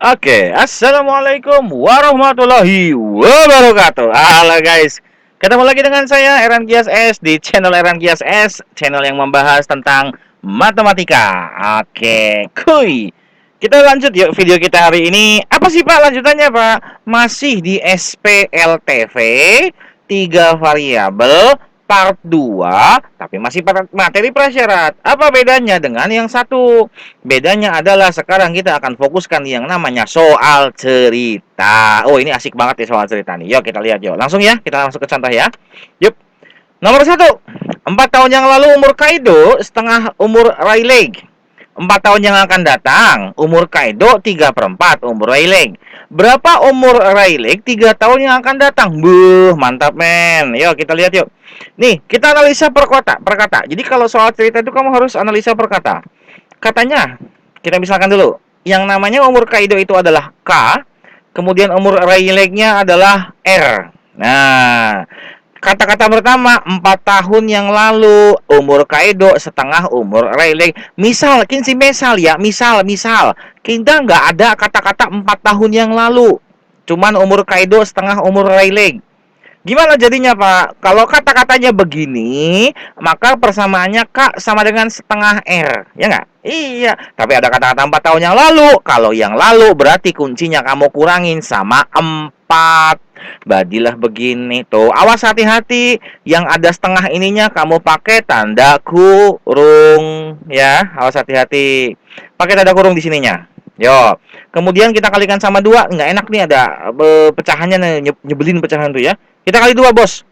Oke, assalamualaikum warahmatullahi wabarakatuh. Halo guys, ketemu lagi dengan saya Eran Kias S di channel Eran Kias S, channel yang membahas tentang matematika. Oke, kuy. Kita lanjut yuk video kita hari ini. Apa sih Pak lanjutannya Pak? Masih di SPLTV, 3 variabel part 2, tapi masih materi prasyarat. Apa bedanya dengan yang satu? Bedanya adalah sekarang kita akan fokuskan yang namanya soal cerita. Oh, ini asik banget ya soal cerita nih. Yuk kita lihat yuk. Langsung ya, kita langsung ke contoh ya. Yuk. Nomor satu, 4 tahun yang lalu umur Kaido setengah umur Rayleigh. 4 tahun yang akan datang, umur Kaido 3/4 umur Rayleigh. Berapa umur Rayleigh 3 tahun yang akan datang? Buh, mantap men. Yuk kita lihat yuk. Nih, kita analisa per kata. Jadi kalau soal cerita itu kamu harus analisa per kata. Katanya, kita misalkan dulu, yang namanya umur Kaido itu adalah K, kemudian umur Rayleigh-nya adalah R. Nah, kata-kata pertama, 4 tahun yang lalu, umur Kaido setengah umur Rayleigh. Misal, kinsi misal ya, misal. Kita nggak ada kata-kata 4 tahun yang lalu. Cuman umur Kaido setengah umur Rayleigh. Gimana jadinya Pak? Kalau kata-katanya begini, maka persamaannya K sama dengan setengah R. Ya nggak? Iya. Tapi ada kata-kata 4 tahun yang lalu. Kalau yang lalu berarti kuncinya kamu kurangin sama 4. Badilah begini. Tuh, awas hati-hati. Yang ada setengah ininya kamu pakai tanda kurung. Ya, awas hati-hati. Pakai tanda kurung di sininya. Yo. Kemudian kita kalikan sama 2. Nggak enak nih ada pecahannya nih. Nyebelin pecahan tuh ya. Kita kali 2 bos.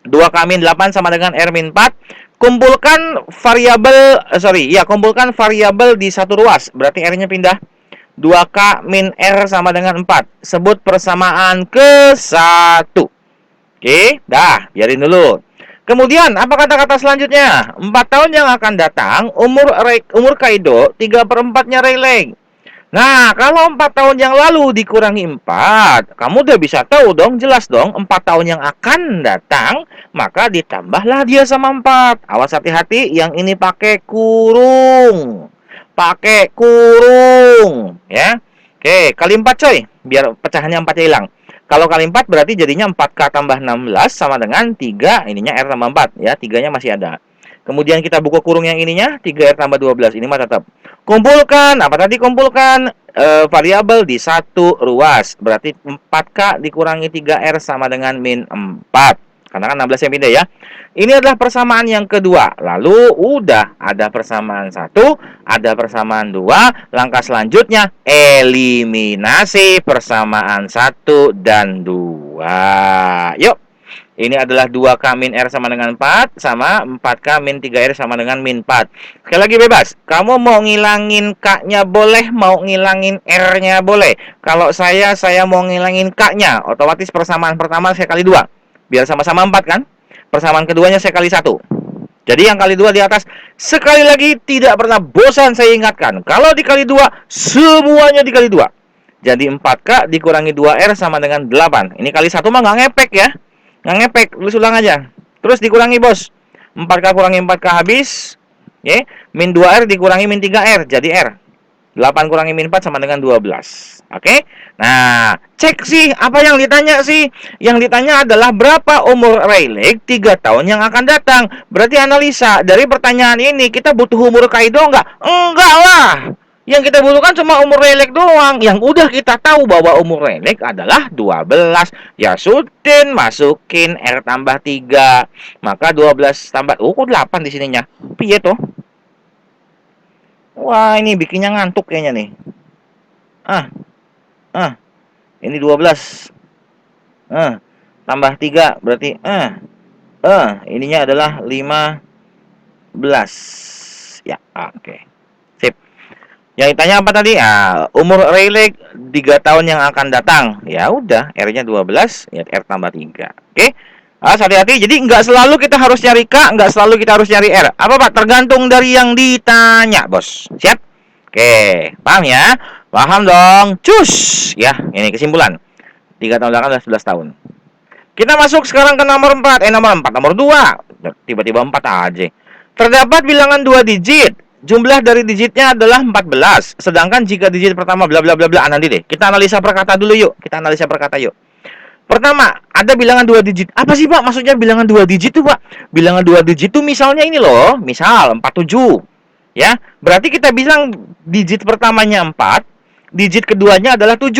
2 K min 8 sama dengan R min 4. Kumpulkan variabel di satu ruas. Berarti R-nya pindah. 2K min R sama dengan 4. Sebut persamaan ke 1. Oke, dah, biarin dulu. Kemudian, apa kata-kata selanjutnya? 4 tahun yang akan datang, umur Kaido 3/4-nya Rayleigh. Nah, kalau 4 tahun yang lalu dikurangi 4, kamu udah bisa tahu dong, jelas dong, 4 tahun yang akan datang, maka ditambahlah dia sama 4. Awas hati-hati, yang ini pakai kurung. Pakai kurung, ya. Oke, kali 4 coy, biar pecahannya 4-nya hilang. Kalau kali 4 berarti jadinya 4K tambah 16 sama dengan 3, ininya R tambah 4, ya, 3-nya masih ada. Kemudian kita buka kurung yang ininya, 3R tambah 12, ini mah tetap. Kumpulkan, apa tadi kumpulkan? Variabel di satu ruas. Berarti 4K dikurangi 3R sama dengan min 4. Karena kan 16 yang pindah ya. Ini adalah persamaan yang kedua. Lalu udah ada persamaan 1, ada persamaan 2. Langkah selanjutnya eliminasi persamaan 1 dan 2. Yuk. Ini adalah 2K min R sama dengan 4, sama 4K min 3R sama dengan min 4. Sekali lagi bebas. Kamu mau ngilangin K-nya boleh, mau ngilangin R-nya boleh. Kalau saya mau ngilangin K-nya. Otomatis persamaan pertama saya kali 2. Biar sama-sama 4 kan? Persamaan keduanya saya kali 1. Jadi yang kali 2 di atas. Sekali lagi tidak pernah bosan saya ingatkan. Kalau dikali 2, semuanya dikali 2. Jadi 4K dikurangi 2R sama dengan 8. Ini kali 1 mah nggak ngepek ya. Nggak ngepek, tulis ulang aja. Terus dikurangi bos. 4K kurangi 4K habis. Ya, min 2R dikurangi min 3R jadi R. 8 kurangi min 4 sama dengan 12. Oke. Nah, cek sih apa yang ditanya sih. Yang ditanya adalah berapa umur Rayleigh 3 tahun yang akan datang. Berarti analisa dari pertanyaan ini kita butuh umur Kaido enggak? Enggak lah. Yang kita butuhkan cuma umur Rayleigh doang. Yang udah kita tahu bahwa umur Rayleigh adalah 12. Ya Sudin masukin R tambah 3. Maka 12 tambah kok 8 di sininya. Piye toh? Wah, ini bikinnya ngantuk kayaknya nih. Ini 12. Tambah 3 berarti ininya adalah 15. Ya, oke. Sip. Yang ditanya apa tadi? Umur Rayleigh 3 tahun yang akan datang. Ya udah, R-nya 12, ya R tambah 3. Oke. Hati-hati. Jadi nggak selalu kita harus nyari K, nggak selalu kita harus nyari R. Apa Pak? Tergantung dari yang ditanya, Bos. Siap? Oke, paham ya? Paham dong. Cus. Ya, ini kesimpulan. 3 tahun belakang adalah 11 tahun. Kita masuk sekarang ke nomor 4. Nomor 4, nomor 2. Tiba-tiba 4 aja. Terdapat bilangan 2 digit jumlah dari digitnya adalah 14. Sedangkan jika digit pertama bla bla bla bla, nanti deh. Kita analisa per kata dulu yuk. Kita analisa per kata yuk. Pertama, ada bilangan 2 digit. Apa sih, Pak? Maksudnya bilangan 2 digit tuh, Pak? Bilangan 2 digit tuh misalnya ini loh. Misal 47. Ya. Berarti kita bilang digit pertamanya 4, digit keduanya adalah 7.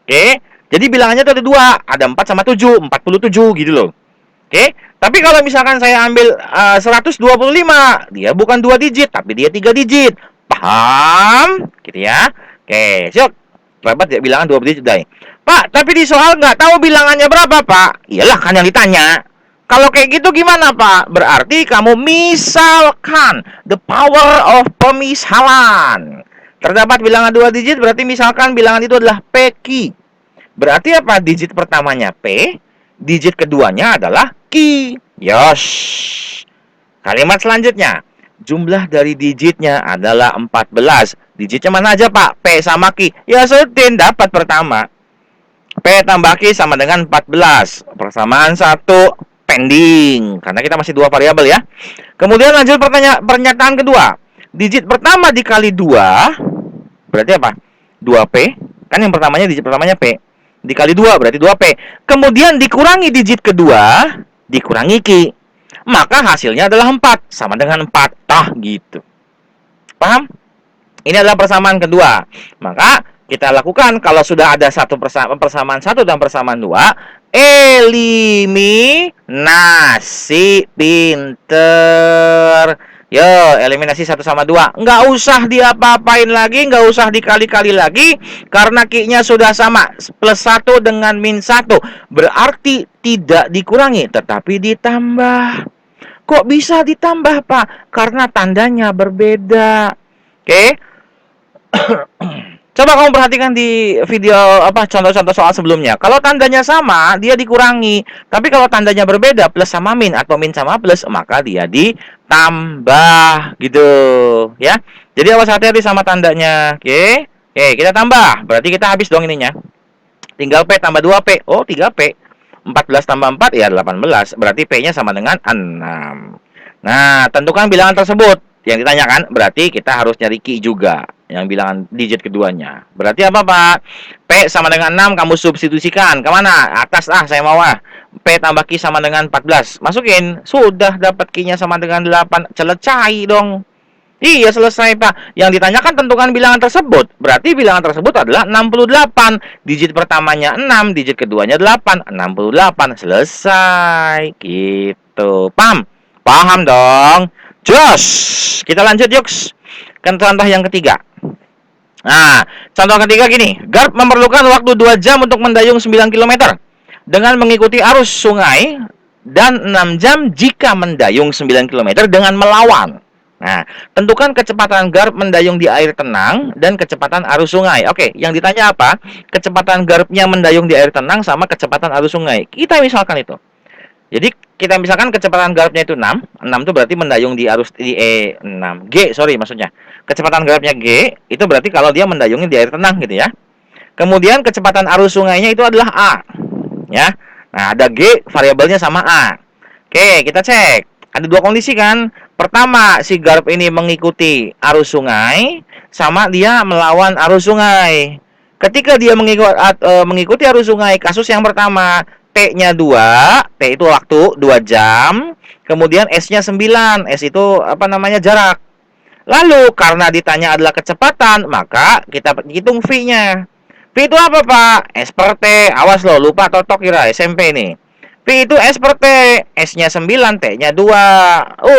Oke. Jadi bilangannya tuh ada 2. Ada 4 sama 7, 47 gitu loh. Oke, tapi kalau misalkan saya ambil 125, dia bukan 2 digit, tapi dia 3 digit. Paham? Gitu ya. Oke, siap. Dapat ya bilangan 2 digit, Dai. Pak, tapi di soal nggak tahu bilangannya berapa, Pak. Iyalah kan yang ditanya. Kalau kayak gitu gimana, Pak? Berarti kamu misalkan the power of pemisalan. Terdapat bilangan 2 digit, berarti misalkan bilangan itu adalah PQ. Berarti apa? Digit pertamanya P, digit keduanya adalah Q. Yos. Kalimat selanjutnya. Jumlah dari digitnya adalah 14. Digitnya mana aja, Pak? P sama Q. Ya, setin dapat pertama. P tambah Q sama dengan 14. Persamaan 1 pending. Karena kita masih 2 variabel ya. Kemudian lanjut pernyataan kedua. Digit pertama dikali 2 berarti apa? 2P. Kan yang pertamanya digit pertamanya P. Dikali 2 berarti 2P. Kemudian dikurangi digit kedua, dikurangi Q. Maka hasilnya adalah 4. Sama dengan 4. Tah gitu. Paham? Ini adalah persamaan kedua. Maka kita lakukan kalau sudah ada satu persamaan 1 dan persamaan 2, eliminasi. Pinter. Yo, eliminasi 1 sama 2. Nggak usah diapa-apain lagi, nggak usah dikali-kali lagi. Karena Q-nya sudah sama. Plus 1 dengan min 1. Berarti tidak dikurangi, tetapi ditambah. Kok bisa ditambah, Pak? Karena tandanya berbeda. Oke. Coba kamu perhatikan di video contoh-contoh soal sebelumnya. Kalau tandanya sama, dia dikurangi. Tapi kalau tandanya berbeda, plus sama min atau min sama plus, maka dia ditambah gitu, ya. Jadi awas hati-hati sama tandanya. Oke. Oke, kita tambah. Berarti kita habis dong ininya. Tinggal P tambah 2P. Oh, 3P. 14 tambah 4 ya 18. Berarti P-nya sama dengan 6. Nah, tentukan bilangan tersebut. Yang ditanyakan berarti kita harus nyari Q juga, yang bilangan digit keduanya. Berarti apa, Pak? P sama dengan 6 kamu substitusikan. Kemana? Atas saya mau P tambah Q sama dengan 14. Masukin. Sudah dapat Q-nya sama dengan 8. Selesai dong. Iya, selesai, Pak. Yang ditanyakan tentukan bilangan tersebut. Berarti bilangan tersebut adalah 68. Digit pertamanya 6, digit keduanya 8. 68. Selesai. Gitu. Paham? Paham dong. Jos. Kita lanjut yuk. Ke contoh yang ketiga. Nah, contoh ketiga gini. Garp memerlukan waktu 2 jam untuk mendayung 9 km. Dengan mengikuti arus sungai. Dan 6 jam jika mendayung 9 km dengan melawan. Nah, tentukan kecepatan garp mendayung di air tenang dan kecepatan arus sungai. Oke, yang ditanya apa? Kecepatan garpnya mendayung di air tenang sama kecepatan arus sungai. Kita misalkan itu. Jadi, kita misalkan kecepatan garpnya itu 6. 6 itu berarti mendayung di arus 6. G, sorry maksudnya. Kecepatan garpnya G, itu berarti kalau dia mendayungi di air tenang gitu ya. Kemudian kecepatan arus sungainya itu adalah A. Ya. Nah, ada G, variabelnya sama A. Oke, kita cek. Ada 2 kondisi kan. Pertama, si garp ini mengikuti arus sungai, sama dia melawan arus sungai. Ketika dia mengikuti arus sungai, kasus yang pertama, T-nya 2, T itu waktu 2 jam, kemudian S-nya 9, S itu jarak. Lalu karena ditanya adalah kecepatan, maka kita hitung V-nya. V itu apa, Pak? S per T. Awas loh, lupa totok kira SMP nih. V itu S per T. S-nya 9, T-nya 2.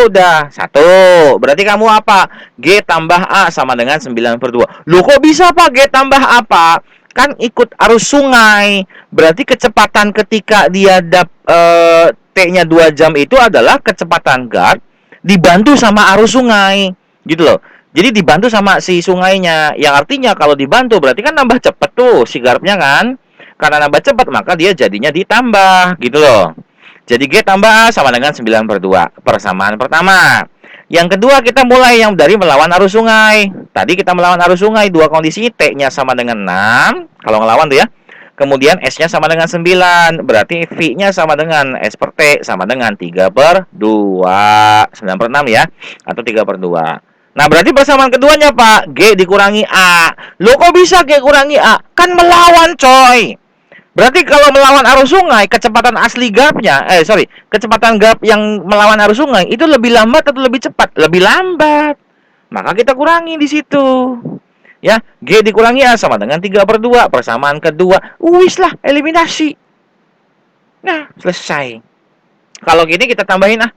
Udah, 1. Berarti kamu apa? G tambah A sama dengan 9 per 2. Loh, kok bisa, Pak? G tambah apa? Kan ikut arus sungai. Berarti kecepatan ketika dia T-nya 2 jam itu adalah kecepatan garp dibantu sama arus sungai. Gitu loh. Jadi dibantu sama si sungainya. Yang artinya kalau dibantu berarti kan nambah cepet tuh si garpnya kan. Karena nambah cepat maka dia jadinya ditambah gitu loh. Jadi G tambah A sama dengan 9 per 2. Persamaan pertama. Yang kedua kita mulai yang dari melawan arus sungai. Tadi kita melawan arus sungai. 2 kondisi, T-nya sama dengan 6. Kalau ngelawan tuh ya. Kemudian S-nya sama dengan 9. Berarti V-nya sama dengan S per T sama dengan 3 per 2. 9 per 6 ya. Atau 3 per 2. Nah, berarti persamaan keduanya, Pak. G dikurangi A. Loh, kok bisa G kurangi A? Kan melawan, coy. Berarti kalau melawan arus sungai, kecepatan asli gapnya, kecepatan gap yang melawan arus sungai itu lebih lambat atau lebih cepat? Lebih lambat. Maka kita kurangi di situ. Ya, G dikurangi A sama dengan 3/2. Persamaan kedua. Wis lah, eliminasi. Nah, selesai. Kalau gini kita tambahin ah.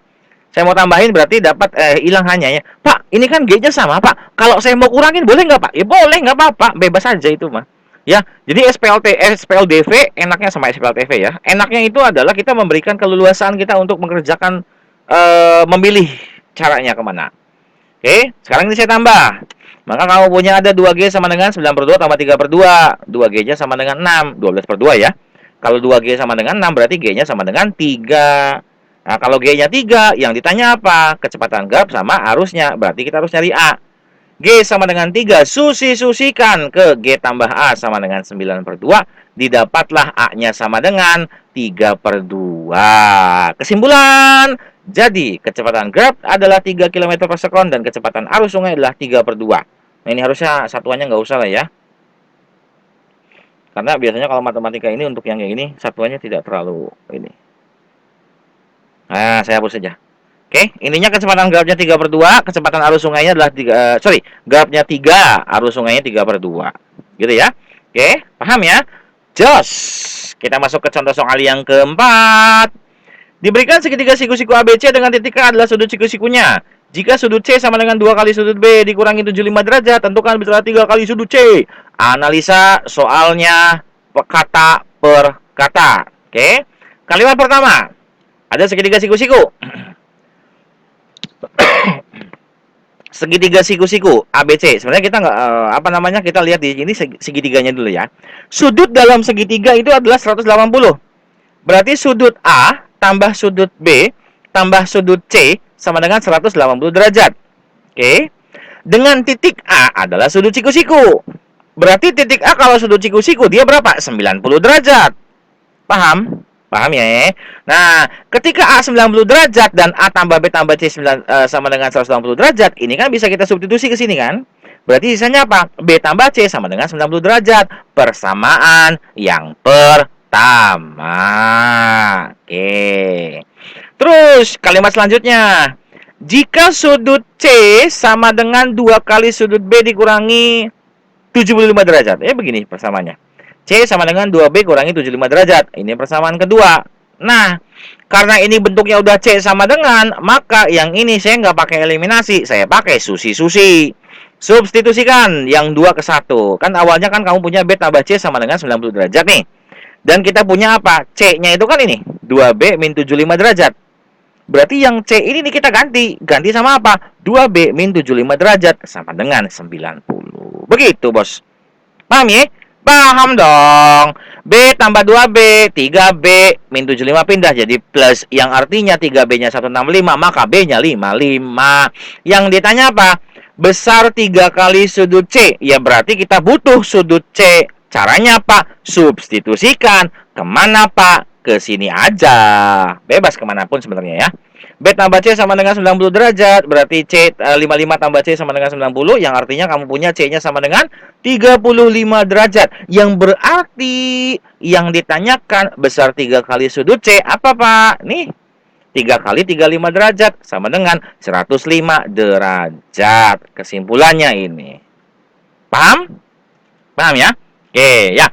Saya mau tambahin berarti dapat hilang hanya ya. Pak, ini kan G-nya sama, Pak. Kalau saya mau kurangin boleh nggak, Pak? Ya boleh, nggak apa-apa. Bebas aja itu mah. Ya, jadi SPLDV enaknya sama SPLTV ya. Enaknya itu adalah kita memberikan keleluasaan kita untuk mengerjakan memilih caranya kemana. Oke, sekarang ini saya tambah. Maka kamu punya ada 2G sama dengan 9/2 tambah 3/2. 2G-nya sama dengan 6, 12/2 ya. Kalau 2G sama dengan 6 berarti G-nya sama dengan 3. Nah, kalau G-nya 3, yang ditanya apa? Kecepatan gap sama arusnya. Berarti kita harus cari A. G sama dengan 3. Susi-susikan ke G tambah A sama dengan 9/2. Didapatlah A-nya sama dengan 3/2. Kesimpulan, jadi kecepatan gap adalah 3 km per sekon dan kecepatan arus sungai adalah 3/2. Nah, ini harusnya satuannya nggak usah lah ya. Karena biasanya kalau matematika ini untuk yang kayak gini, satuannya tidak terlalu ini. Nah, saya hapus saja. Oke, ininya kecepatan gapnya 3/2, kecepatan arus sungainya adalah gapnya 3, arus sungainya 3/2. Gitu ya. Oke, paham ya? Jos. Kita masuk ke contoh soal yang keempat. Diberikan segitiga siku-siku ABC dengan titik K adalah sudut siku-sikunya. Jika sudut C sama dengan 2 kali sudut B dikurangi 75 derajat, tentukan bilangan 3 kali sudut C. Analisa soalnya kata per kata. Oke. Kalimat pertama. Ada segitiga siku-siku. Segitiga siku-siku ABC. Sebenarnya kita nggak kita lihat di sini segitiganya dulu ya. Sudut dalam segitiga itu adalah 180. Berarti sudut A tambah sudut B tambah sudut C sama dengan 180 derajat. Oke. Dengan titik A adalah sudut siku-siku. Berarti titik A kalau sudut siku-siku dia berapa? 90 derajat. Paham? Paham ya? Nah, ketika A 90 derajat dan A tambah B tambah C sama dengan 180 derajat, ini kan bisa kita substitusi ke sini kan? Berarti sisanya apa? B tambah C sama dengan 90 derajat. Persamaan yang pertama. Oke. Terus, kalimat selanjutnya. Jika sudut C sama dengan 2 kali sudut B dikurangi 75 derajat. Begini persamaannya. C sama dengan 2B kurangi 75 derajat. Ini persamaan kedua. Nah, karena ini bentuknya udah C sama dengan, maka yang ini saya nggak pakai eliminasi. Saya pakai susi-susi. Substitusikan yang 2 ke 1. Kan awalnya kan kamu punya B tambah C sama dengan 90 derajat nih. Dan kita punya apa? C-nya itu kan ini. 2B min 75 derajat. Berarti yang C ini nih kita ganti. Ganti sama apa? 2B min 75 derajat sama dengan 90. Begitu, Bos. Paham ya? Paham dong. B tambah 2B, 3B, min 75 pindah jadi plus. Yang artinya 3B-nya 165, maka B-nya 55. Yang ditanya apa? Besar 3 kali sudut C. Ya berarti kita butuh sudut C. Caranya apa? Substitusikan. Kemana Pak? Ke sini aja. Bebas kemanapun sebenarnya ya. B tambah C sama dengan 90 derajat. Berarti C 55 tambah C sama dengan 90. Yang artinya kamu punya C-nya sama dengan 35 derajat. Yang berarti yang ditanyakan besar 3 kali sudut C apa Pak? Nih 3 kali 35 derajat sama dengan 105 derajat. Kesimpulannya ini. Paham? Paham ya? Oke ya.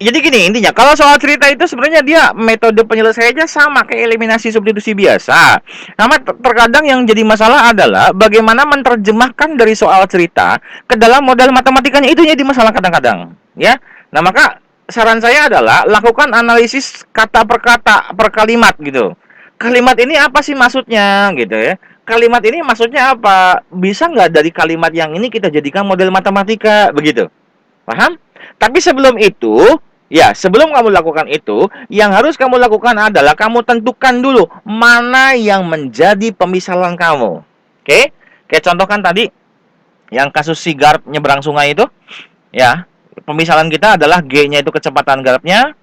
Jadi gini intinya, kalau soal cerita itu sebenarnya dia metode penyelesaiannya sama kayak eliminasi substitusi biasa. Namun terkadang yang jadi masalah adalah bagaimana menerjemahkan dari soal cerita ke dalam modal matematikanya, itu jadi masalah kadang-kadang, ya. Nah, maka saran saya adalah lakukan analisis kata per kata per kalimat gitu. Kalimat ini apa sih maksudnya gitu ya. Kalimat ini maksudnya apa? Bisa nggak dari kalimat yang ini kita jadikan model matematika begitu? Paham? Tapi sebelum itu, ya, sebelum kamu lakukan itu, yang harus kamu lakukan adalah kamu tentukan dulu mana yang menjadi pemisalan kamu. Oke? Kayak contoh kan tadi yang kasus si garp nyebrang sungai itu, ya. Pemisalan kita adalah G-nya itu kecepatan garpnya,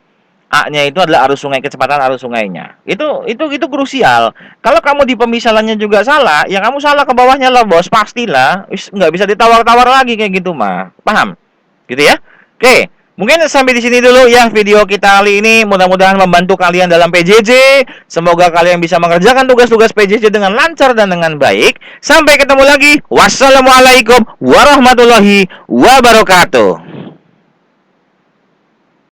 A-nya itu adalah arus sungai, kecepatan arus sungainya. Itu krusial. Kalau kamu di pemisalannya juga salah, ya kamu salah ke bawahnya lah, Bos. Pastilah. Nggak bisa ditawar-tawar lagi kayak gitu mah. Paham? Gitu ya. Oke. Mungkin sampai di sini dulu ya video kita kali ini. Mudah-mudahan membantu kalian dalam PJJ. Semoga kalian bisa mengerjakan tugas-tugas PJJ dengan lancar dan dengan baik. Sampai ketemu lagi. Wassalamualaikum warahmatullahi wabarakatuh.